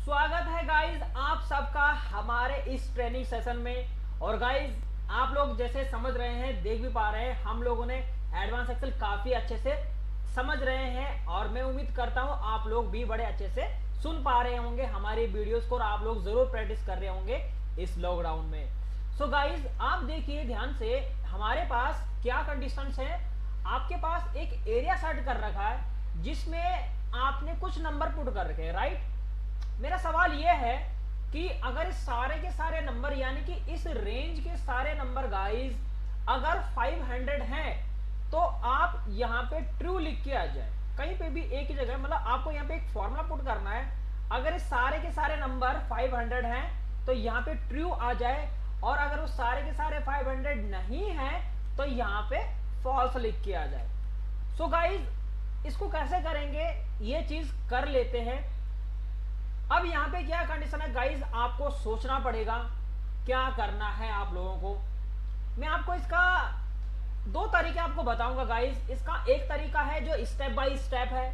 स्वागत है गाइज आप सबका हमारे इस ट्रेनिंग सेशन में। और गाइज आप लोग जैसे समझ रहे हैं, देख भी पा रहे हैं, हम लोगों ने एडवांस एक्सेल काफी अच्छे से समझ रहे हैं और मैं उम्मीद करता हूं आप लोग भी बड़े अच्छे से सुन पा रहे होंगे हमारी वीडियोस को और आप लोग जरूर प्रैक्टिस कर रहे होंगे इस लॉकडाउन में। सो गाइज आप देखिए ध्यान से, हमारे पास क्या कंडीशंस है। आपके पास एक एरिया सेट कर रखा है जिसमें आपने कुछ नंबर पुट कर रखे हैं, राइट। मेरा सवाल यह है कि अगर इस सारे के सारे नंबर यानी कि इस रेंज के सारे नंबर गाइस अगर 500 हैं तो आप यहां पे ट्रू लिख के आ जाए, कहीं पे भी एक ही जगह, मतलब आपको यहां पे एक फॉर्मूला पुट करना है। अगर इस सारे के सारे नंबर 500 हैं तो यहां पे ट्रू आ जाए, और अगर वो सारे के सारे 500 नहीं है तो यहां पे फॉल्स लिख के आ जाए। सो गाइज इसको कैसे करेंगे ये चीज कर लेते हैं। अब यहाँ पे क्या कंडीशन है गाइज, आपको सोचना पड़ेगा क्या करना है आप लोगों को। मैं आपको इसका दो तरीके आपको बताऊंगा गाइज। इसका एक तरीका है जो स्टेप बाय स्टेप है,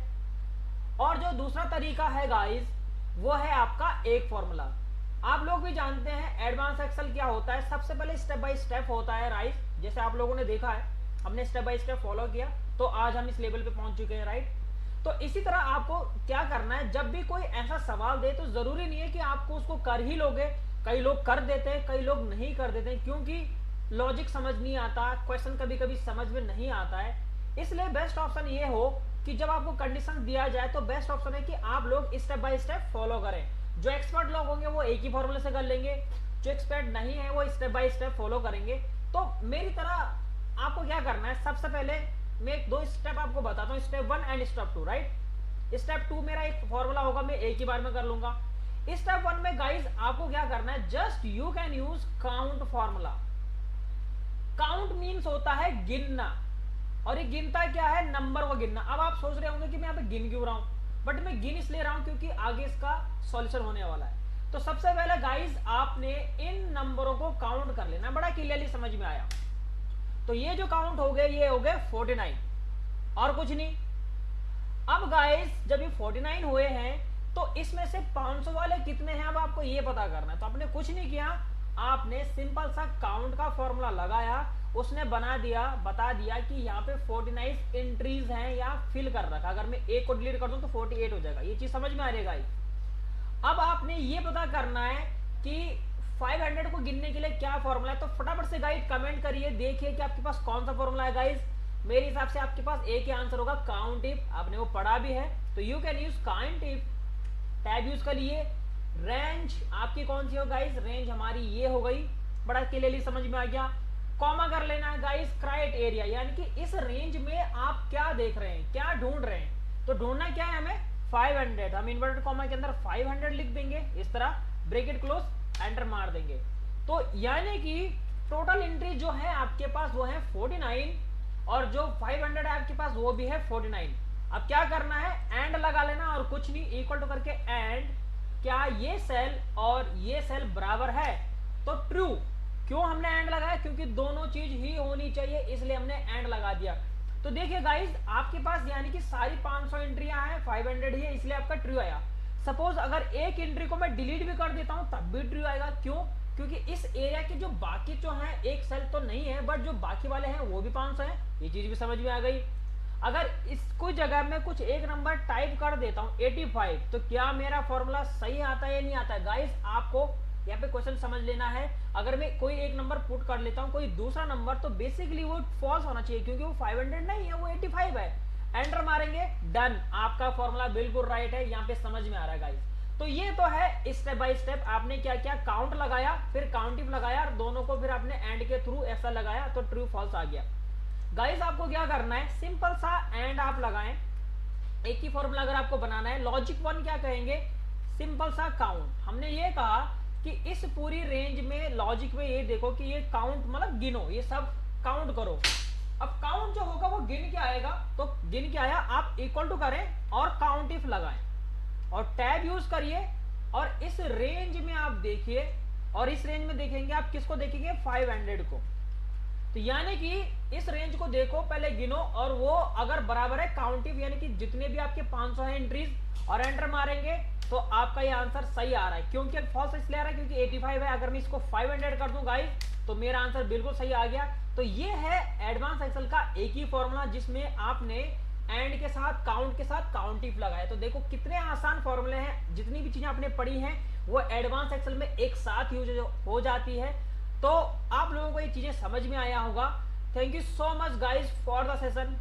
और जो दूसरा तरीका है गाइज वो है आपका एक फॉर्मूला। आप लोग भी जानते हैं एडवांस एक्सेल क्या होता है, सबसे पहले स्टेप बाय स्टेप होता है, राइट। जैसे आप लोगों ने देखा है, हमने स्टेप बाय स्टेप फॉलो किया तो आज हम इस लेवल पे पहुंच चुके हैं, राइट। तो इसी तरह आपको क्या करना है, जब भी कोई ऐसा सवाल दे तो जरूरी नहीं है कि आपको उसको कर ही लोगे। कई लोग कर देते हैं, कई लोग नहीं कर देते हैं, क्योंकि लॉजिक समझ नहीं आता, क्वेश्चन कभी कभी समझ में नहीं आता है। इसलिए बेस्ट ऑप्शन ये हो कि जब आपको कंडीशन दिया जाए तो बेस्ट ऑप्शन है कि आप लोग स्टेप बाय स्टेप फॉलो करें। जो एक्सपर्ट लोग होंगे वो एक ही फॉर्मूले से कर लेंगे, जो एक्सपर्ट नहीं है वो स्टेप बाय स्टेप फॉलो करेंगे। तो मेरी तरह आपको क्या करना है, सबसे पहले मैं एक दो स्टेप आपको बताता हूँ, step 1 and step 2, right. Step 2 मेरा एक फॉर्मूला होगा, मैं एक ही बार में कर लूंगा। स्टेप 1 में गाइस आपको क्या करना है, just you can use count formula. Count means होता है गिनना, और ये गिनता क्या है, नंबर को गिनना। अब आप सोच रहे होंगे कि मैं यहाँ पे गिन क्यों रहा हूं, बट मैं गिन इसलिए रहा हूं क्योंकि आगे इसका सॉल्यूशन होने वाला है। तो सबसे पहले गाइस आपने इन नंबरों को काउंट कर लेना, बड़ा क्लियरली समझ में आया। तो ये जो काउंट हो गए ये हो गए 49 और कुछ नहीं। अब गाइस जब ये 49 हुए हैं तो इसमें से 500 वाले कितने हैं अब आपको ये पता करना है। तो आपने कुछ नहीं किया, आपने सिंपल सा काउंट का फॉर्मूला लगाया, उसने बना दिया, बता दिया कि यहाँ पे 49 एंट्रीज हैं या फिल कर रखा। अगर मैं एक को डिलीट कर दूं तो 48 हो जाएगा। ये चीज समझ में आ रही है गाइस। अब आपने ये पता करना है कि 500 को गिनने के लिए क्या फॉर्मूला है। तो फटाफट से गाइस कमेंट करिए, देखिए कि आपके पास कौन सा फॉर्मूला है गाइस। मेरे हिसाब से आपके पास एक ही आंसर होगा, काउंट इफ। आपने वो पढ़ा भी है तो you can use count if. Tab use कर लिए। रेंज आपकी कौन सी हो गाइस, रेंज हमारी ये हो गई, बड़ा क्लियरली समझ में आ गया। कॉमा कर लेना है गाइस, क्राइट एरिया, यानी कि इस रेंज में आप क्या देख रहे हैं, क्या ढूंढ रहे हैं। तो ढूंढना क्या है हमें, 500। हम इन्वर्टेड कॉमा के अंदर 500 लिख देंगे, इस तरह ब्रैकेट क्लोज, एंटर मार देंगे। तो यानी कि टोटल एंट्री जो है आपके पास वो है 49, और जो 500 है आपके पास वो भी है 49। अब क्या करना है, एंड लगा लेना और कुछ नहीं, इक्वल टू करके एंड, क्या ये सेल और ये सेल बराबर है, तो ट्रू। क्यों हमने एंड लगाया, क्योंकि दोनों चीज ही होनी चाहिए, इसलिए हमने एंड लगा दिया। तो देखिए गाइस आपके पास यानी कि सारी 500 एंट्रियां हैं, 500 ही है, इसलिए आपका ट्रू आया। सपोज अगर एक एंट्री को मैं डिलीट भी कर देता हूं तब भी ट्रू आएगा। क्यों, क्योंकि इस एरिया के जो बाकी जो हैं, एक सेल तो नहीं है बट जो बाकी वाले हैं वो भी 500 हैं। ये चीज भी समझ में आ गई। अगर इसको जगह में कुछ एक नंबर टाइप कर देता हूं 85, तो क्या मेरा फॉर्मूला सही आता है या नहीं आता है। गाइस आपको यहाँ पे क्वेश्चन समझ लेना है, अगर मैं कोई एक नंबर पुट कर लेता हूँ कोई दूसरा नंबर, तो बेसिकली वो फॉल्स होना चाहिए, क्योंकि वो 500 नहीं है, वो 85 है। एंटर मारेंगे, डन, आपका फॉर्मूला बिल्कुल राइट है। यहाँ पे समझ में आ रहा है गाइस। तो ये तो है स्टेप बाय स्टेप, आपने क्या किया, काउंट लगाया, फिर काउंटिव लगाया, और दोनों को फिर आपने एंड के थ्रू ऐसा लगाया तो ट्रू फॉल्स आ गया। गाइस आपको क्या करना है, सिंपल सा एंड आप लगाएं, एक ही फॉर्मूला अगर आपको बनाना है। लॉजिक 1 क्या कहेंगे, सिंपल सा काउंट। हमने ये कहा कि इस पूरी रेंज में लॉजिक में ये देखो कि ये काउंट मतलब गिनो, ये सब काउंट करो। अब काउंट जो होगा वो गिन के आएगा, तो गिन के आया, आप इक्वल टू करें और काउंट इफ लगाएं और टैब यूज करिए, और इस रेंज में आप देखिए, और इस रेंज में देखेंगे आप किसको देखेंगे, 500 को। तो यानी कि इस रेंज को देखो, पहले गिनो, और वो अगर बराबर है काउंटिव यानी कि जितने भी आपके 500 है एंट्रीज और एंटर मारेंगे तो आपका ये आंसर सही आ रहा है। क्योंकि फॉल्स इसलिए आ रहा है क्योंकि 85 है, अगर मैं इसको 500 कर दूं गाइस तो मेरा आंसर बिल्कुल सही आ गया। तो ये है एडवांस एक्सेल का एक ही फॉर्मूला जिसमें आपने एंड के साथ काउंट के साथ काउंटिव लगाया। तो देखो कितने आसान फॉर्मूले हैं, जितनी भी चीजें आपने पढ़ी हैं वो एडवांस एक्सेल में एक साथ यूज हो जाती है। तो आप लोगों को ये चीजें समझ में आया होगा। Thank you so much guys for the session.